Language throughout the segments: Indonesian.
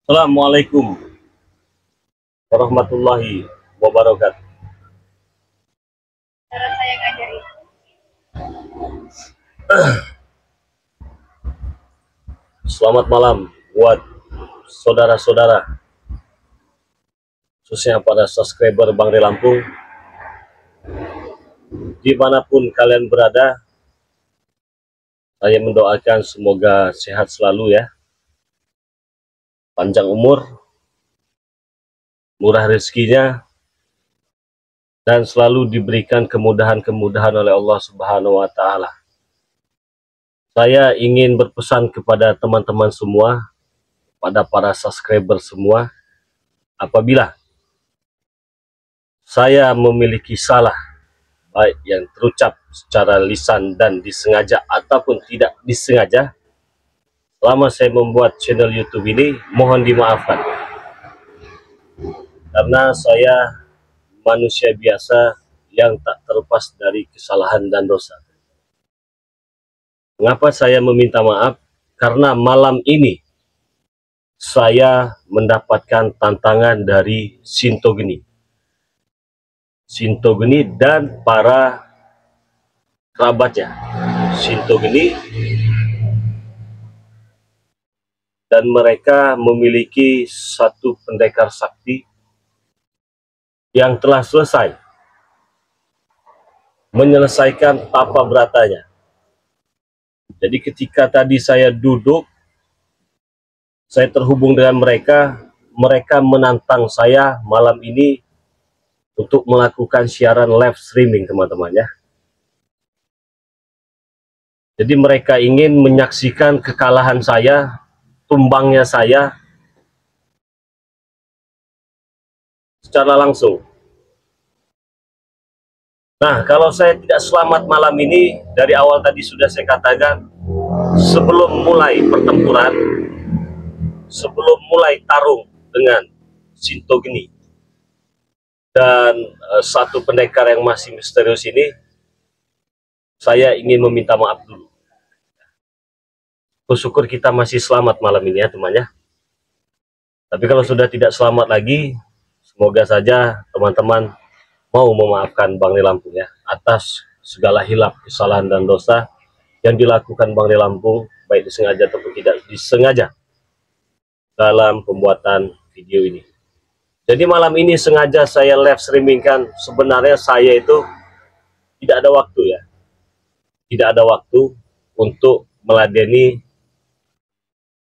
Assalamualaikum warahmatullahi wabarakatuh. Cara saya ngajar itu Selamat malam buat saudara-saudara, khususnya para subscriber Bang Ri Lampung, dimanapun kalian berada. Saya mendoakan semoga sehat selalu ya, panjang umur, murah rezekinya, dan selalu diberikan kemudahan-kemudahan oleh Allah Subhanahu wa Ta'ala. Saya ingin berpesan kepada teman-teman semua, pada para subscriber semua, apabila saya memiliki salah, baik yang terucap secara lisan dan disengaja ataupun tidak disengaja, selama saya membuat channel YouTube ini, mohon dimaafkan. Karena saya manusia biasa yang tak terlepas dari kesalahan dan dosa. Mengapa saya meminta maaf? Karena malam ini saya mendapatkan tantangan dari Sintogeni dan para kerabatnya. Sintogeni dan mereka memiliki satu pendekar sakti yang telah selesai menyelesaikan tapa beratanya. Jadi ketika tadi saya duduk, saya terhubung dengan mereka menantang saya malam ini untuk melakukan siaran live streaming, teman-teman ya. Jadi mereka ingin menyaksikan kekalahan saya, tumbangnya saya secara langsung. Nah, kalau saya tidak selamat malam ini, dari awal tadi sudah saya katakan, sebelum mulai pertempuran, sebelum mulai tarung dengan Sintogeni dan satu pendekar yang masih misterius ini, saya ingin meminta maaf dulu. Bersyukur kita masih selamat malam ini ya teman ya. Tapi kalau sudah tidak selamat lagi, semoga saja teman-teman mau memaafkan Bang Ri Lampung ya, atas segala hilaf, kesalahan dan dosa yang dilakukan Bang Ri Lampung, baik disengaja ataupun tidak disengaja, dalam pembuatan video ini. Jadi malam ini sengaja saya live streamingkan. Sebenarnya saya itu tidak ada waktu ya, tidak ada waktu untuk meladeni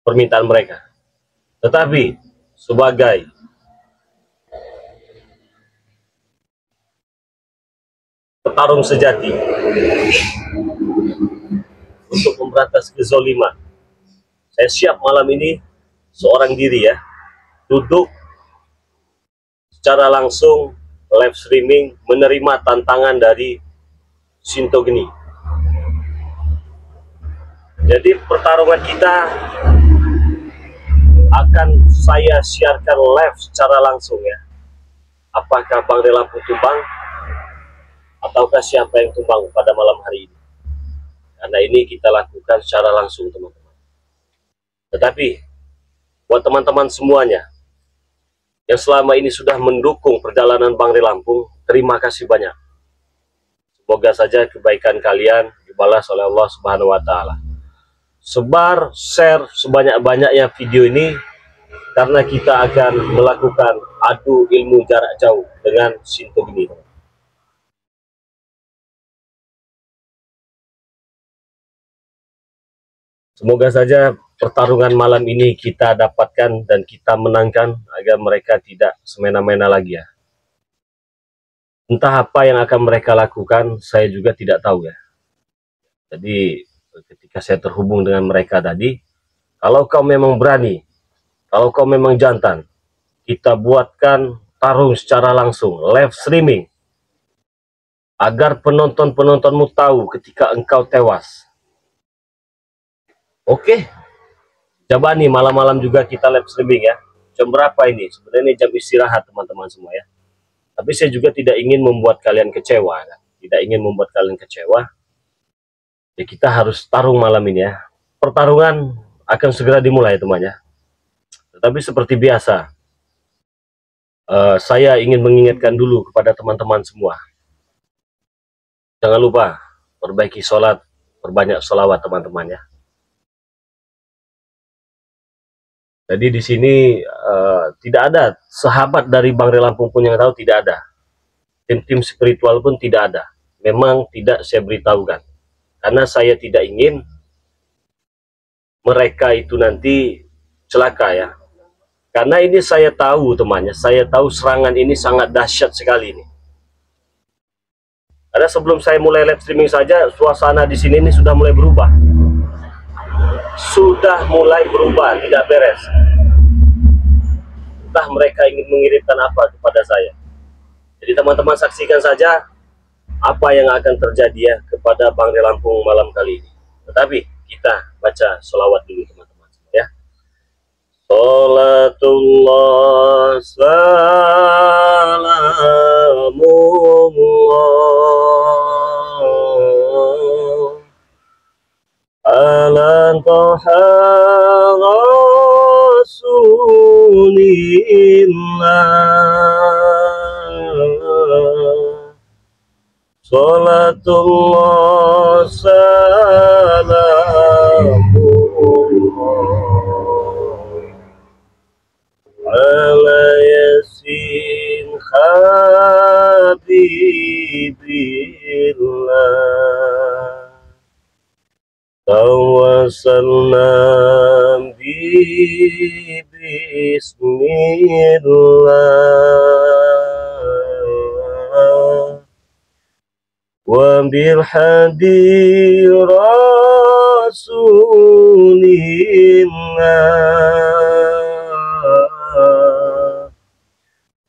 permintaan mereka. Tetapi sebagai petarung sejati untuk memberantas kezoliman, saya siap malam ini seorang diri ya, duduk secara langsung live streaming, menerima tantangan dari Sintogeni. Jadi pertarungan kita akan saya siarkan live secara langsung ya. Apakah Bang Ri Lampung tumbang ataukah siapa yang tumbang pada malam hari ini? Karena ini kita lakukan secara langsung teman-teman. Tetapi buat teman-teman semuanya yang selama ini sudah mendukung perjalanan Bang Ri Lampung, terima kasih banyak. Semoga saja kebaikan kalian dibalas oleh Allah Subhanahu wa Ta'ala. Sebar, share sebanyak-banyaknya video ini, karena kita akan melakukan adu ilmu jarak jauh dengan Sintogeni. Semoga saja pertarungan malam ini kita dapatkan dan kita menangkan, agar mereka tidak semena-mena lagi ya. Entah apa yang akan mereka lakukan, saya juga tidak tahu ya. Jadi ketika saya terhubung dengan mereka tadi, kalau kau memang berani, kalau kau memang jantan, kita buatkan tarung secara langsung, live streaming, agar penonton-penontonmu tahu ketika engkau tewas. Oke, coba nih malam-malam juga kita live streaming ya. Jam berapa ini? Sebenarnya ini jam istirahat teman-teman semua ya. Tapi saya juga tidak ingin membuat kalian kecewa kan? Tidak ingin membuat kalian kecewa. Ya kita harus tarung malam ini ya. Pertarungan akan segera dimulai teman ya. Tetapi seperti biasa, saya ingin mengingatkan dulu kepada teman-teman semua. Jangan lupa perbaiki sholat, perbanyak sholawat teman-teman ya. Jadi di sini tidak ada sahabat dari Bang Rey Lampung pun yang tahu, tidak ada. Tim-tim spiritual pun tidak ada. Memang tidak saya beritahukan. Karena saya tidak ingin mereka itu nanti celaka ya. Karena ini saya tahu temannya, saya tahu serangan ini sangat dahsyat sekali ini. Karena sebelum saya mulai live streaming saja, suasana di sini ini sudah mulai berubah. Sudah mulai berubah, tidak beres. Entah mereka ingin mengirimkan apa kepada saya. Jadi teman-teman saksikan saja apa yang akan terjadi ya kepada Bang Rey Lampung malam kali ini. Tetapi kita baca sholawat dulu teman-teman ya. Salatullah salamullah ala taha rasulillah. Salatullah salamullah ala yasin habibillah. Tawassalna bismillah wa bil hadi rasulillah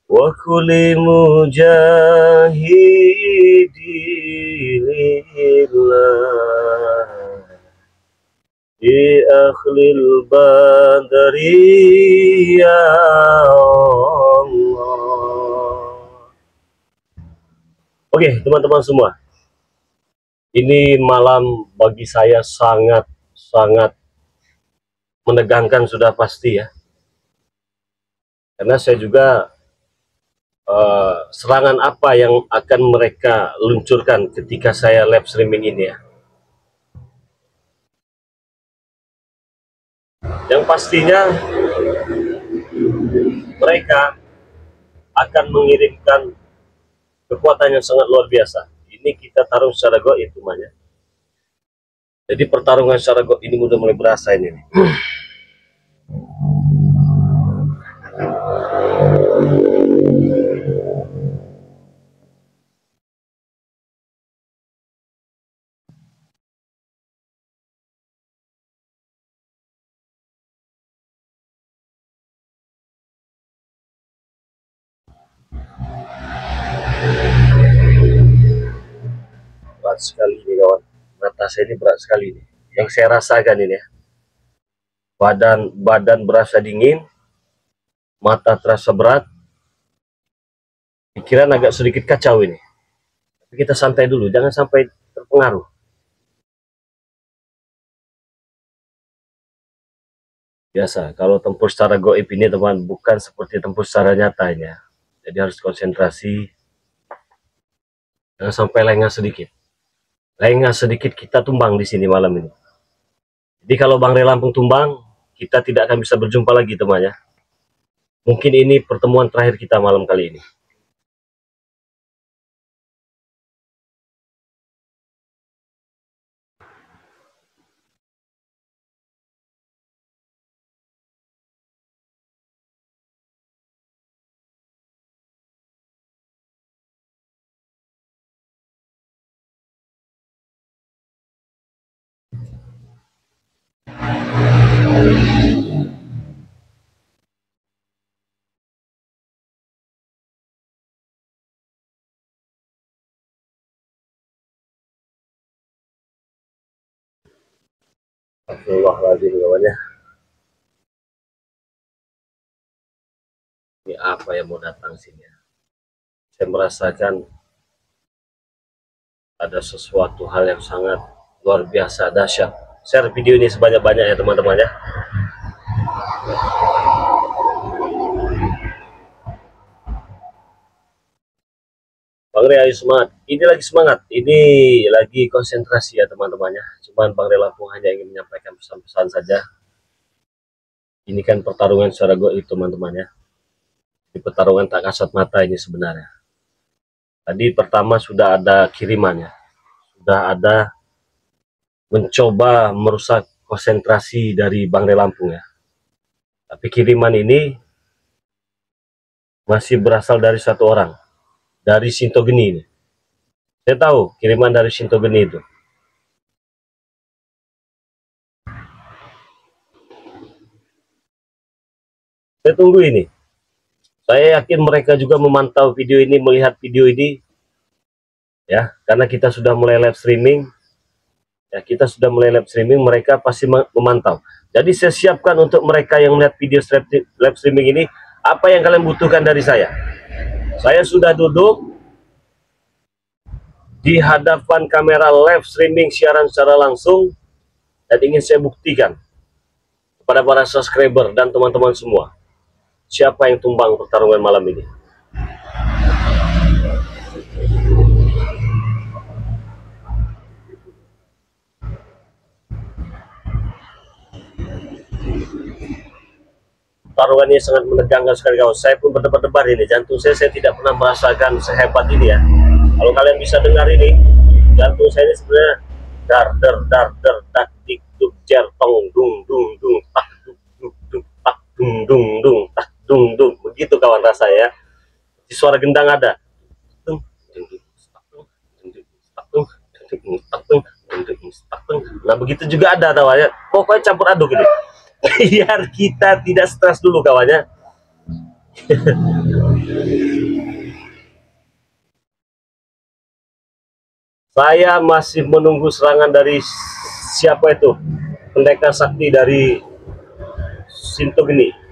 wa kulli mujahidillah di akhlil badri ya Allah. Oke teman-teman semua, ini malam bagi saya sangat menegangkan sudah pasti ya. Karena saya juga serangan apa yang akan mereka luncurkan ketika saya live streaming ini ya. Yang pastinya mereka akan mengirimkan kekuatan yang sangat luar biasa. Ini kita taruh secara goib temannya. Jadi pertarungan secara goib ini udah mulai berasa ini. Berat sekali ini kawan, mata saya ini berat sekali ini. Yang saya rasakan ini ya, badan berasa dingin, mata terasa berat, pikiran agak sedikit kacau ini. Tapi kita santai dulu, jangan sampai terpengaruh. Biasa kalau tempur secara goib ini teman, bukan seperti tempur secara nyatanya. Jadi harus konsentrasi, jangan sampai lengah sedikit. Lengah sedikit kita tumbang di sini malam ini. Jadi kalau Bang Rey Lampung tumbang, kita tidak akan bisa berjumpa lagi teman ya. Mungkin ini pertemuan terakhir kita malam kali ini. Astagfirullahaladzim kawan ya. Ini apa yang mau datang sini ya? Saya merasakan ada sesuatu hal yang sangat luar biasa dahsyat. Share video ini sebanyak-banyak ya teman-teman ya. Bang Ray, ayo semangat. Ini lagi semangat. Ini lagi konsentrasi ya teman-temannya. Cuman Bang Ray Lampung hanya ingin menyampaikan pesan-pesan saja. Ini kan pertarungan secara goib teman-temannya. Di pertarungan tak kasat mata ini sebenarnya. Tadi pertama sudah ada kirimannya. Sudah ada mencoba merusak konsentrasi dari Bang Ray Lampung ya. Tapi kiriman ini masih berasal dari satu orang. Dari Sintogeni ini. Saya tahu kiriman dari Sintogeni itu. Saya tunggu ini. Saya yakin mereka juga memantau video ini, melihat video ini, ya, karena kita sudah mulai live streaming, ya, mereka pasti memantau. Jadi saya siapkan untuk mereka yang melihat video live streaming ini, apa yang kalian butuhkan dari saya. Saya sudah duduk di hadapan kamera live streaming siaran secara langsung, dan ingin saya buktikan kepada para subscriber dan teman-teman semua, siapa yang tumbang pertarungan malam ini. Pertarungannya sangat menegangkan sekali kawan. Saya pun berdebar-debar ini, jantung saya tidak pernah merasakan sehebat ini ya. Kalau kalian bisa dengar ini, jantung saya ini sebenarnya dar der dar der dak dik duk jer tong dung dung dung tak duk duk duk tak dung dung dung tak dung dung, begitu kawan rasanya ya. Di suara gendang ada. Nah begitu juga ada tawannya. Pokoknya campur aduk ini. Biar kita tidak stres dulu kawannya. Saya masih menunggu serangan dari siapa itu, pendekar sakti dari Sintogeni.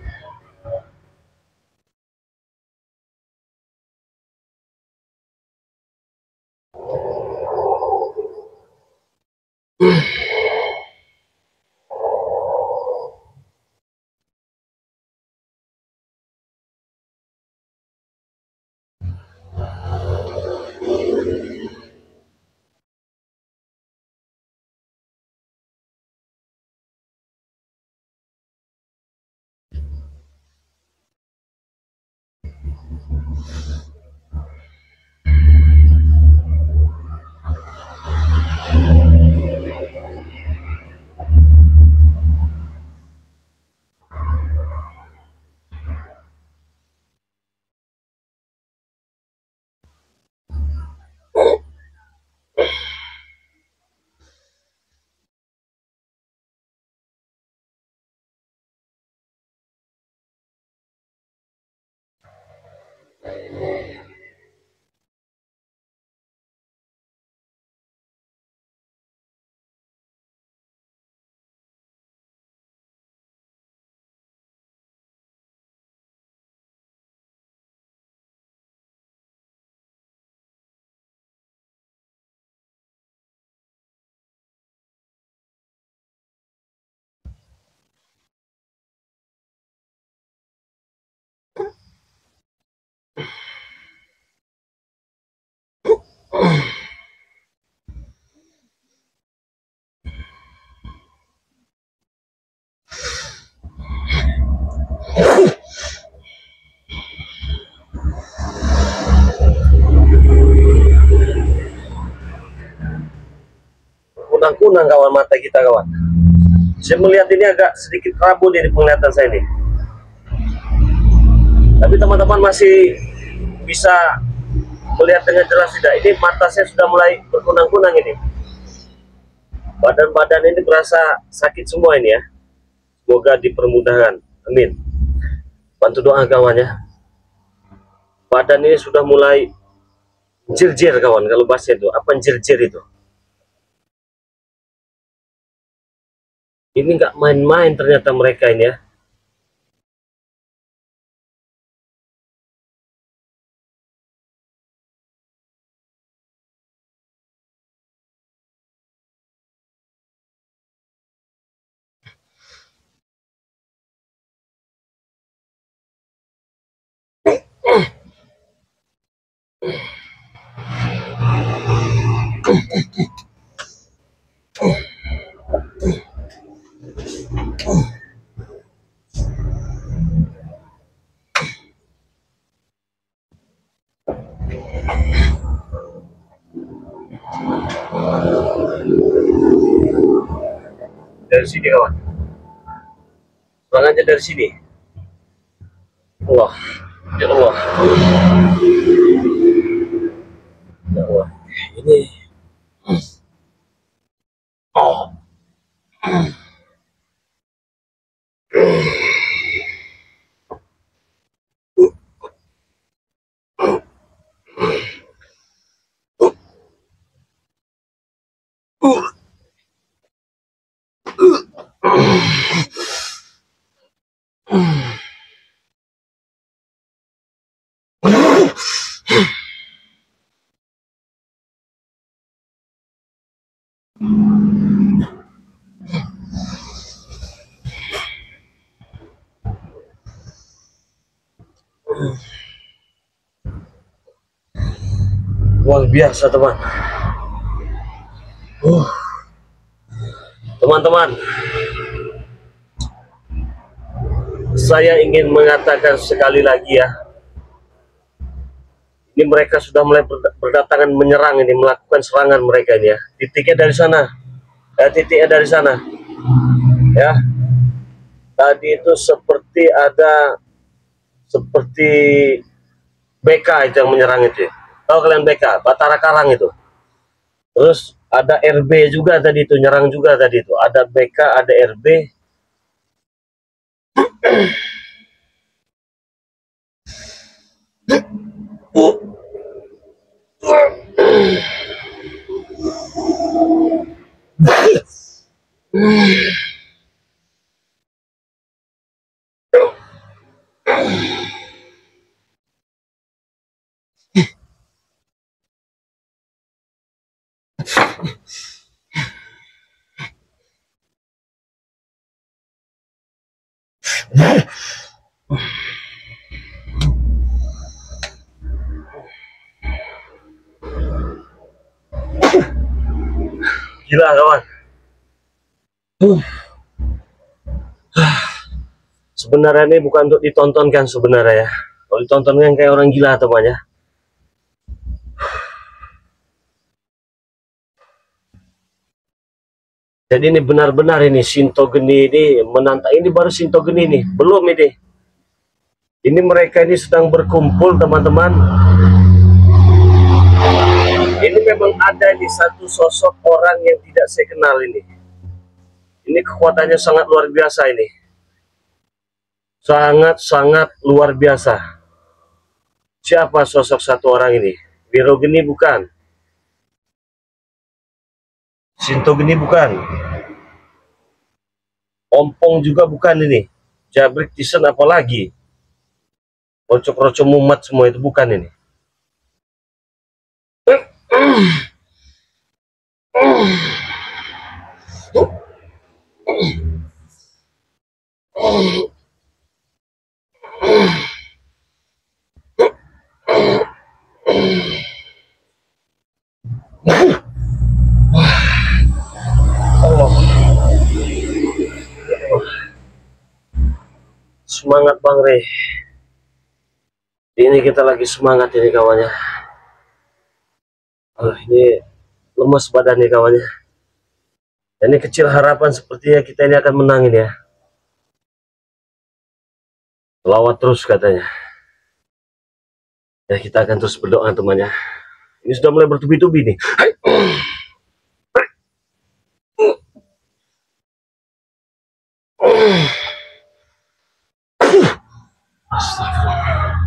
Kunang-kunang kawan mata kita kawan. Saya melihat ini agak sedikit rabun dari penglihatan saya ini. Tapi teman-teman masih bisa melihat dengan jelas tidak? Ini mata saya sudah mulai berkunang-kunang ini. Badan-badan ini berasa sakit semua ini ya. Semoga dipermudahkan. Amin. Bantu doa kawan ya. Badan ini sudah mulai jir-jir kawan. Kalau bahasa itu, apa jir-jir itu? Ini nggak main-main ternyata mereka ini ya. Dari sini kawan, serangannya dari sini. Allah, ya Allah, ya Allah. Ini oh. Luar biasa teman. Teman-teman, saya ingin mengatakan sekali lagi ya, ini mereka sudah mulai berdatangan menyerang, ini melakukan serangan mereka ini ya. Titiknya dari sana, titiknya dari sana ya. Tadi itu seperti ada BK itu yang menyerang itu ya. Tahu kalian BK, Batara Karang itu. Terus ada RB juga tadi itu, nyerang juga tadi itu. Ada BK, ada RB. Gila kawan. Sebenarnya ini bukan untuk ditonton kan sebenarnya ya. Kalau ditonton kan kayak orang gila temannya. Jadi ini benar-benar ini Shinto Geni ini menantang. Ini baru Shinto Geni nih, belum ini. Ini mereka ini sedang berkumpul teman-teman. Ini memang ada di satu sosok orang yang tidak saya kenal ini. Ini kekuatannya sangat luar biasa ini. Sangat-sangat luar biasa. Siapa sosok satu orang ini? Biro Geni bukan. Shinto Geni bukan. Ompong juga bukan ini. Jabrik Tisen apalagi. Rocok-rocok mumat semua itu bukan ini. Semangat Bang Rey. Ini kita lagi semangat ini kawannya. Ini lemas badan nih kawannya. Ini kecil harapan sepertinya kita ini akan menang ini ya. Lawat terus katanya. Ya kita akan terus berdoa temannya. Ini sudah mulai bertubi-tubi nih. Astagfirullah.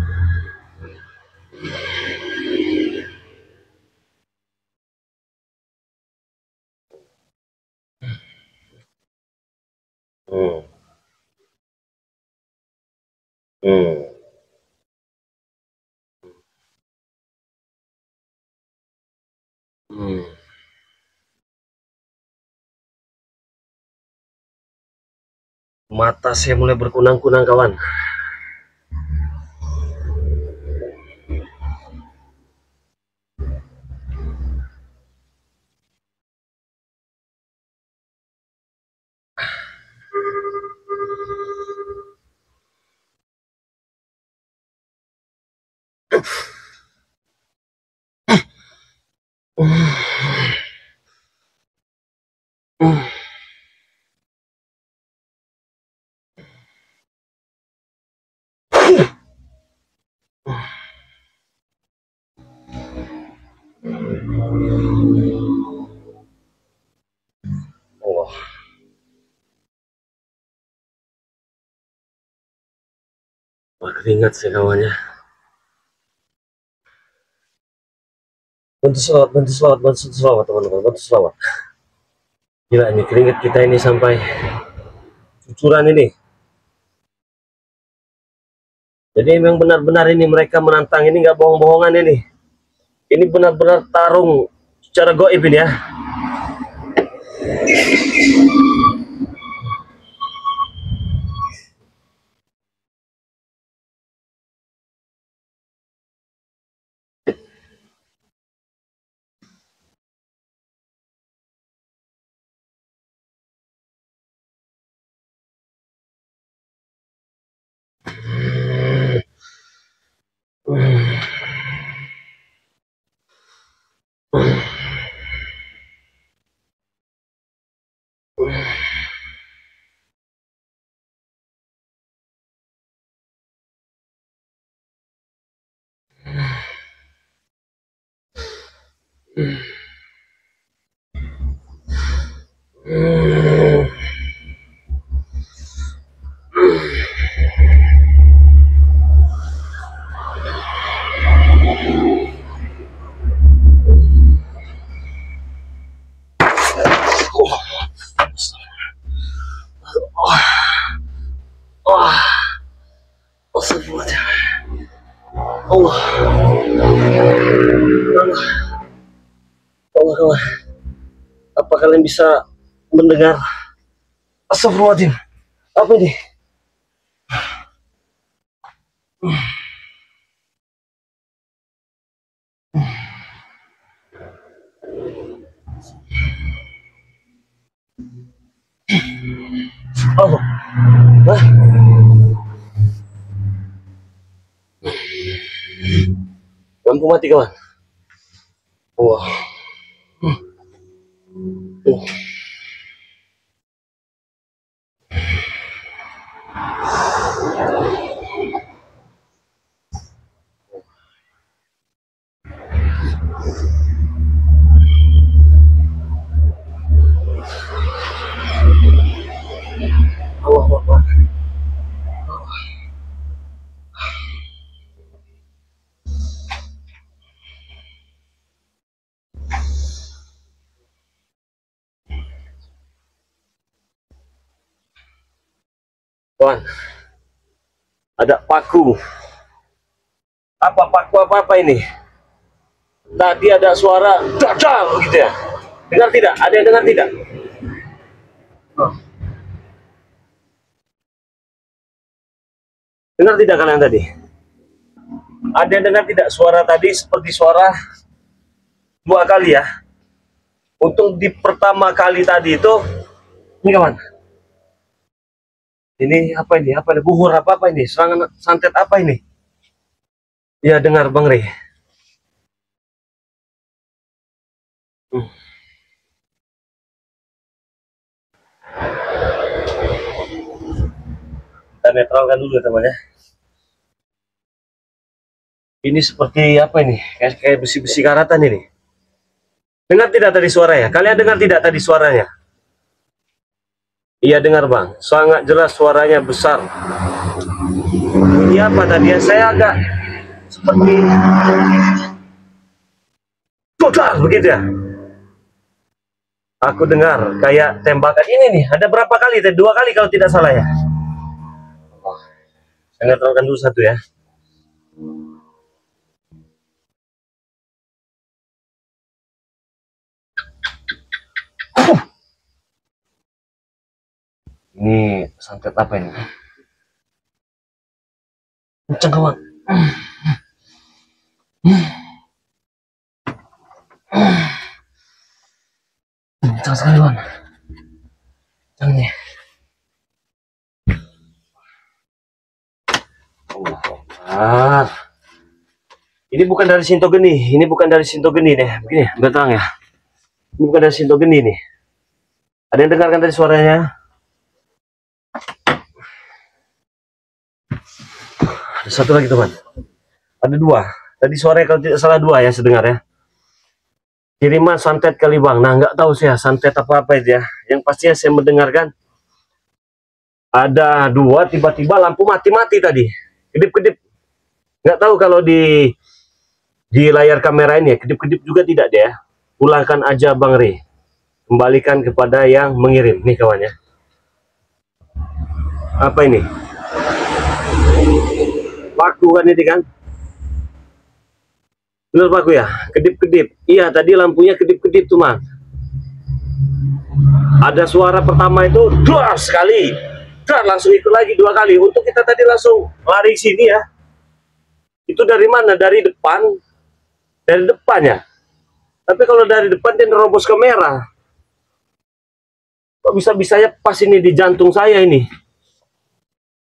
Mata saya mulai berkunang-kunang kawan. Allah. Wah, keringat sih kawannya. Bantu selawat, bantu selawat, bantu selawat teman-teman, bantu selawat. Gila ini keringat kita ini sampai cucuran ini. Jadi memang benar-benar ini mereka menantang, ini nggak bohong-bohongan ini. Ini benar-benar tarung secara goib ini ya. Allah, Allah, apa kalian bisa mendengar? Astagfirullahaladzim, apa ini? Allah, hah? Lampu mati kawan. Wah. Allah Akbar. Kawan, ada paku. Apa paku apa ini? Tadi ada suara dadal gitu ya. Dengar tidak? Ada yang dengar tidak? Oh. Dengar tidak kalian tadi? Ada yang dengar tidak suara tadi seperti suara dua kali ya? Untuk di pertama kali tadi itu, ini kawan. Ini apa ini? Apa ini? Buhur apa ini? Serangan santet apa ini? Ya dengar Bang Rey. Kita netralkan dulu ya teman ya. Ini seperti apa ini? Kayak besi-besi karatan ini. Dengar tidak tadi suara ya? Kalian dengar tidak tadi suaranya? Iya dengar Bang. Sangat jelas suaranya besar. Ini apa tadi ya? Saya agak seperti total begitu ya. Aku dengar kayak tembakan ini nih. Ada berapa kali? Dua kali kalau tidak salah ya. Saya netralkan dulu satu ya. Ini santet apa ini? Kencang kawan. Kencang sekali kawan. Kencang nih. Allah Akbar. Ini bukan dari Sintogeni, ini bukan dari Sintogeni deh. Begini, berterang ya. Ini bukan dari Sintogeni nih. Ada yang dengarkan tadi suaranya? Ada satu lagi teman. Ada dua. Tadi suaranya kalau tidak salah dua ya sedengar ya. Kiriman santet kali bang. Nah nggak tahu saya santet apa itu ya. Yang pastinya saya mendengarkan ada dua, tiba-tiba lampu mati-mati tadi. Kedip-kedip. Nggak tahu kalau di layar kamera ini ya, kedip-kedip juga tidak deh ya. Pulangkan aja Bang Ri. Kembalikan kepada yang mengirim. Nih kawannya. Apa ini? Paku kan ini kan? Bener paku ya? Kedip-kedip. Iya tadi lampunya kedip-kedip tuh Mang. Ada suara pertama itu duar sekali. Dar langsung ikut lagi dua kali. Untuk kita tadi langsung lari ke sini ya. Itu dari mana? Dari depan. Dari depannya. Tapi kalau dari depan dia nerobos ke merah. Kok bisa-bisanya pas ini di jantung saya ini?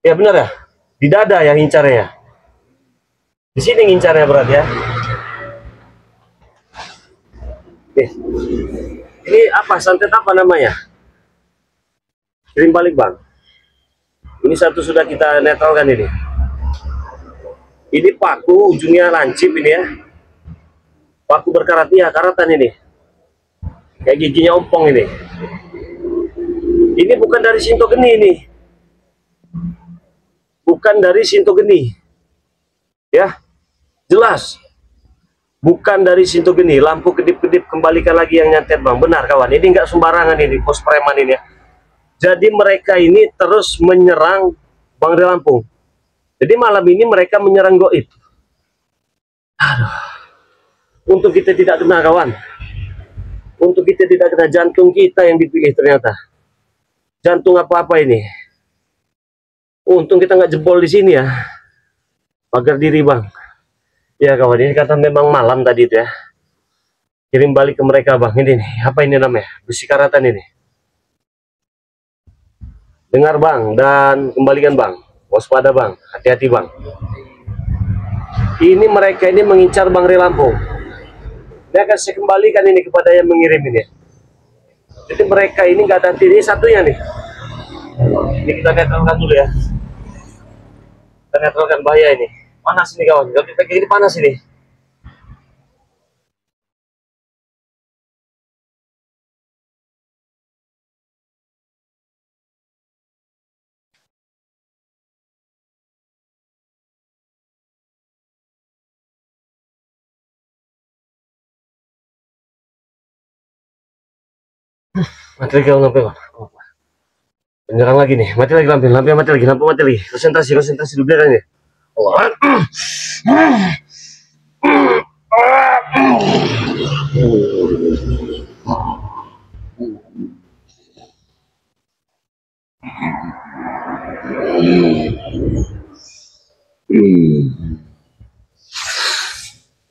Ya benar ya? Di dada ya ngincarnya ya? Di sini ngincarnya berarti ya? Oke. Ini apa? Santet apa namanya? Kirim balik bang. Ini satu sudah kita netralkan ini. Ini paku ujungnya lancip ini ya. Paku berkarat ya, karatan ini. Kayak giginya ompong ini. Ini bukan dari Sintogeni ini. Bukan dari Sintogeni. Ya. Jelas. Bukan dari Sintogeni. Lampu kedip-kedip kembalikan lagi yang nyantet bang. Benar kawan. Ini nggak sembarangan ini pos preman ini ya. Jadi mereka ini terus menyerang Bang Ri Lampung. Jadi malam ini mereka menyerang goib. Aduh. Untuk kita tidak kena kawan. Untuk kita tidak kena, jantung kita yang dipilih ternyata. Jantung apa-apa ini. Untung kita nggak jebol di sini ya. Pagar diri bang. Ya kawan, ini kata memang malam tadi itu ya. Kirim balik ke mereka bang. Ini nih, apa ini namanya? Besi karatan ini. Dengar bang dan kembalikan bang. Waspada bang, hati-hati bang. Ini mereka ini mengincar Bang Ri Lampung. Dia akan saya kembalikan ini kepada yang mengirim ini. Jadi mereka ini nggak ada ini satunya nih. Ini kita netralkan dulu ya. Kita netralkan bahaya ini. Panas ini kawan. Kalau dipakai ini panas ini. Mati lagi lampu kawan. Penyerang lagi nih. Mati lagi lampu. Lampu mati lagi. Lampu mati lagi. Konsentrasi dulu biar ini. Allah.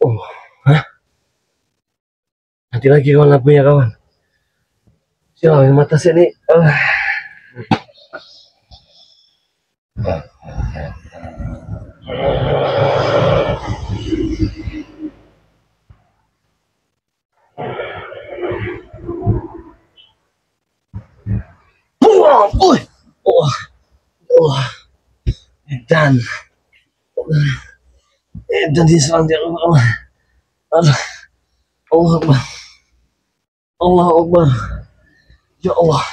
Oh, hah? Nanti lagi kawan lampunya kawan. Siapa mata saya nih? Dan diserang dia Allah. Allah Akbar. Allah Akbar. Ya Allah.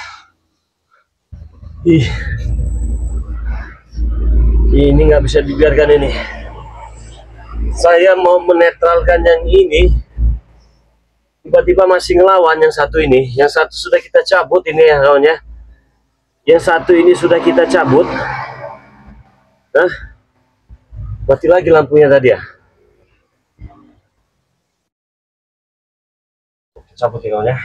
Ini nggak bisa dibiarkan ini. Saya mau menetralkan yang ini, tiba-tiba masih ngelawan yang satu ini. Yang satu sudah kita cabut ini ya kawan ya. Yang satu ini sudah kita cabut. Nah, mati lagi lampunya tadi ya. Cabut ya kawan ya.